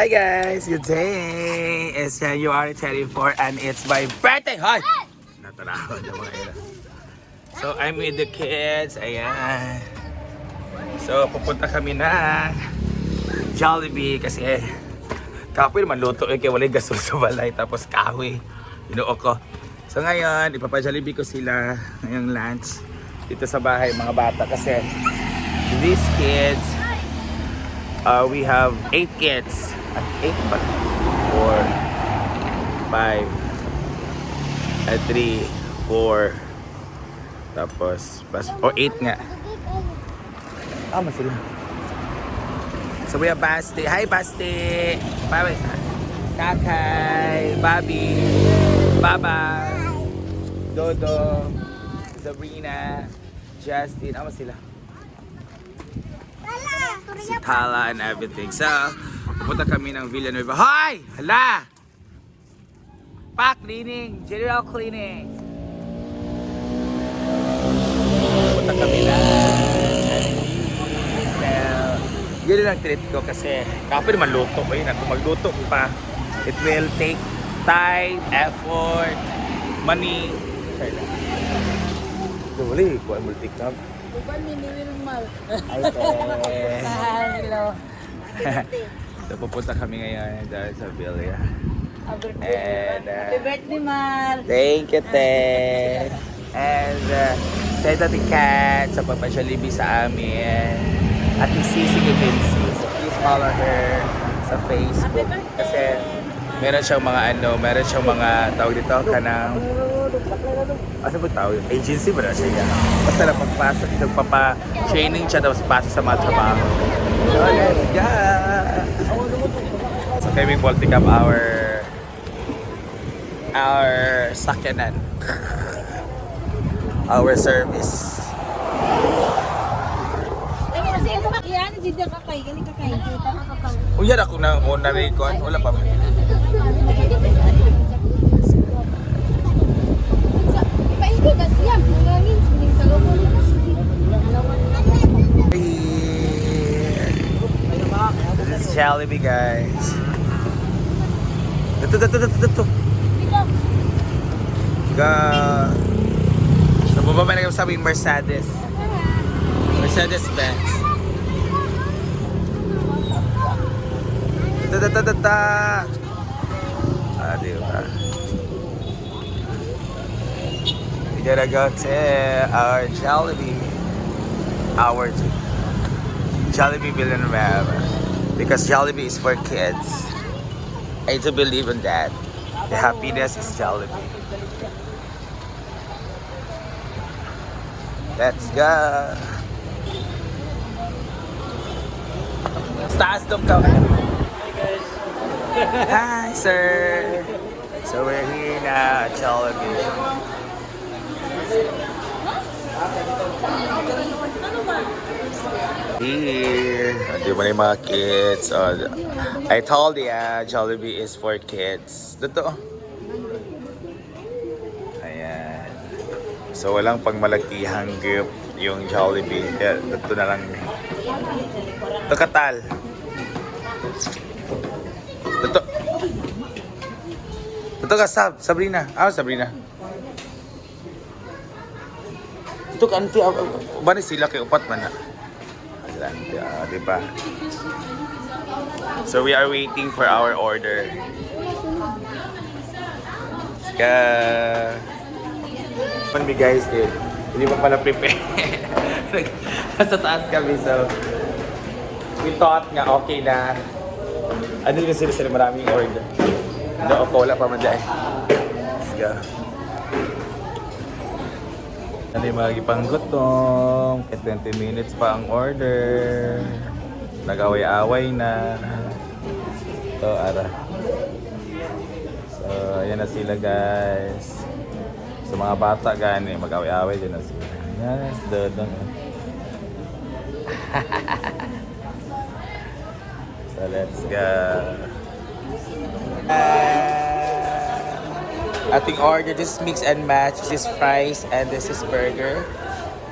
Hi guys, good day! It's January 24 and it's my birthday! Hi! Natarawan na mga ina. So I'm with the kids, ayan. So pupunta kami na Jollibee kasi kapoy naman luto kaya walay gasol sa balay tapos kahoy. Inuo ko. So ngayon, ipapa-Jollibee ko sila ngayong lunch dito sa bahay mga bata kasi these kids, we have 8 kids. At 8 ba? 4, 5, 3, 4. Tapos, 8 nga. Masila. So we have Basti. Hi Basti! Bye-bye. Kakay, Bobby, Baba, Dodo, Sabrina, Justin. Sila. Si Tala and everything. So, pupunta kami ng Villanueva. Hi! Hala! Pack cleaning! General cleaning! Pupunta kami na yun lang treat ko kasi kapoy naman luto ko yun. Kung magluto pa, it will take time, effort, money. Sorry lang. Ito wali, kung ay multi-cam. Bukan ni Wilmar. Ay, Hello. So pupunta kami ngayon dahil sa Villa. And happy birthday, Mar. Thank you, Te. And say to the cat sa papa-Jollibee sa amin. At ni Sisi Gabinsi. So please follow her sa Facebook. Kasi meron siyang mga tawag dito kanang ano ba tawag? Agency ba na siya? Basta na pagpasok, nagpapa-training siya tapos pasok sa mga trabaho. So let's go! So kami Balticam our sakyanan. Our service. Yan, hindi kakay. Gani kakay. Uyan ako na record. Wala pa ba? Painggo na siya. Ngangin. Sining sa loob. This is Jollibee, guys. Dito. Nababa na kami sa aming Mercedes. Mercedes-Benz. Diba? We gotta go to our Jollibee. Our Jollibee Villanueva. Because Jollibee is for kids. I do believe in that. The happiness is Jollibee. Let's go! Taas dong ka. Hi, sir! So we're here now at Jollibee. Here, di ba yung mga kids? I told you, Jollibee is for kids. Dito. Ayan. So walang pangmalakihang group yung Jollibee. Dito na lang. Ito katal. Ito ka Sabrina. Sabrina. Ito ka auntie. Ba ni sila kay upat man na. Diba? So we are waiting for our order. Me guys, hindi pa pala prepare. Nasa taas kami, so we thought nga okay na. Ano yun sila maraming order. Hindi ako, wala pa man dahil. Let's go. Ano yung mga ipanggutom. 20 minutes pa ang order. Nag-away-away na. Ito, ara. So, ayan na sila guys. Sa mga bata gani, mag-away-away din na sila. Yes, dodong. So, let's go. Ating order, this is mix and match. This is fries and this is burger.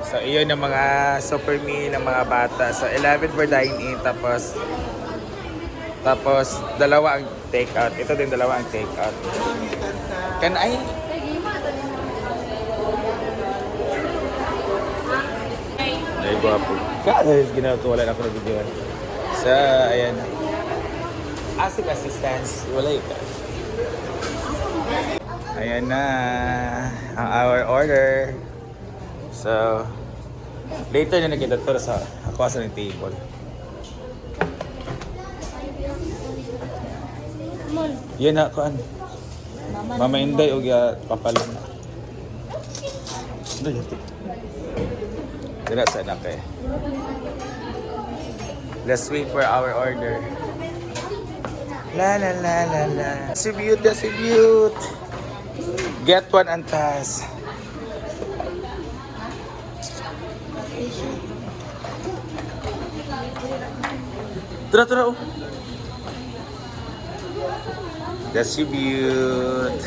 So, iyon ang mga super meal ng mga bata. So, 11 for dine-in. Tapos, Tapos, dalawa ang take-out. Ito din dalawa ang take-out. Can I? Ay, gwapo. Guys, ginawa ko. Wala na ako na video. So, ayan. Asik assistance. Wala yun. Ayan na. Ang our order. So, later na nakita to sa ako sa table. Yan na, kuan. Mama Inday, o papalan. Dila sa anak eh. Let's wait for our order. La la la la la. Distribute, distribute. Get one and pass. Tara, tara, oh. Distribute.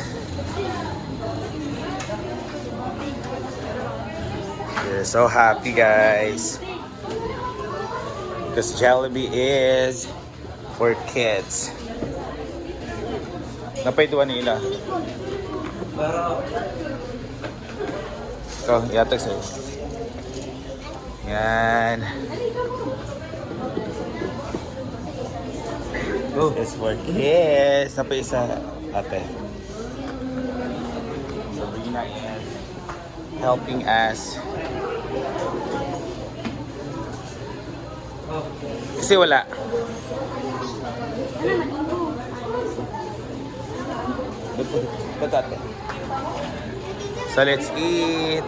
We're so happy, guys. Because Jollibee is for kids. Napaytuan nila. Ito, yatag sa'yo. Yan. Oh, it's for kids. Napay isa, ate. Sabrina is helping us. Kasi wala. Batate. So let's eat.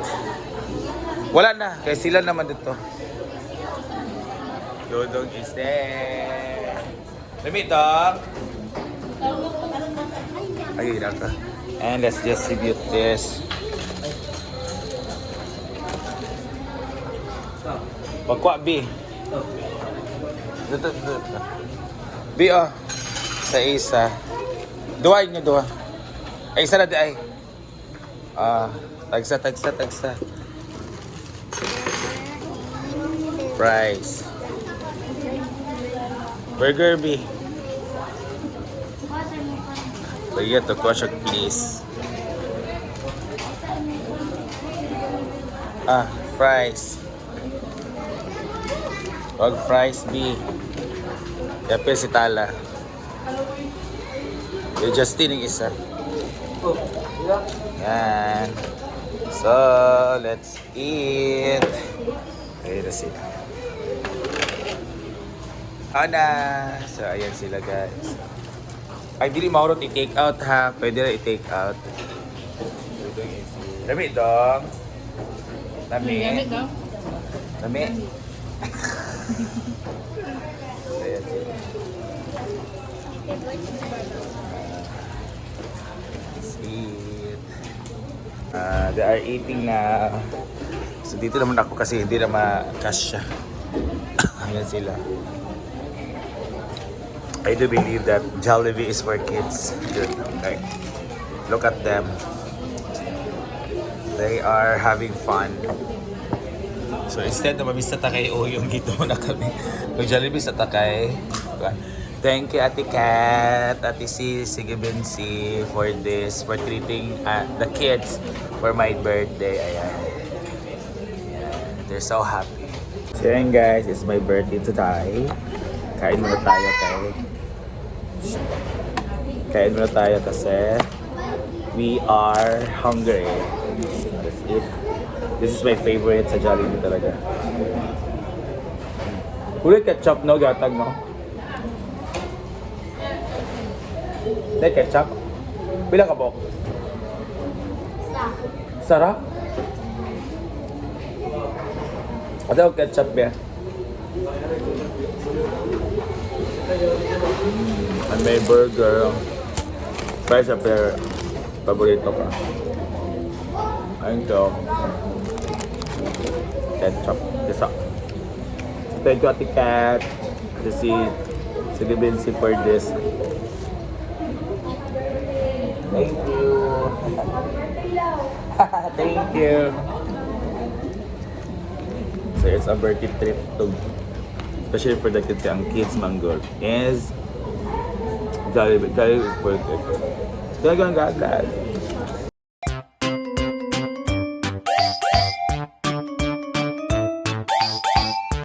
Wala na, kaya sila naman dito. Dodong is there. Lamit dong. Ay, ka. And let's distribute this. Pagkwa B. Dito. B oh. Sa isa. Duwa nyo, duwa. Ay, isa na di ay. Tagsa. Fries. Burger B. Lagyan to, kwasyak please. Fries. Wag fries B. Yapil si Tala. Yung Justin yung isa. Yan. So, let's eat. Ayun na sila. Ana! So, ayan sila guys. Ay, dili maurot i-take out ha. Pwede na i-take out. Dami dong. Dami. Dami. Ayan sila. Sweet. They are eating na. So dito naman ako kasi hindi na makasya. Ayan sila. I do believe that Jollibee is for kids. Good. Like, look at them. They are having fun. So instead na mabis sa takay o yung gito na kami. Pag Jollibee sa takay. Thank you Ate Kat, Ate C, Sige Bensi for this, for treating the kids for my birthday. Ayan. They're so happy. So yun guys, it's my birthday today. Kain muna tayo Kain muna tayo kasi we are hungry. Let's eat. This is my favorite sa Jollibee talaga. Ulit ketchup no, gatag no? Dahil ketchup? Pila ka bok? Sarap? Ada ko ketchup ba? And may burger. Fries up there. Paborito ka. Ayun to. Ketchup. Isa. Thank you Ate Kat. Sige Bensi for this. Thank you. Thank you. So it's a birthday trip to, especially for the kids. Ang kids mango is Jollibee is perfect. Talagang God bless.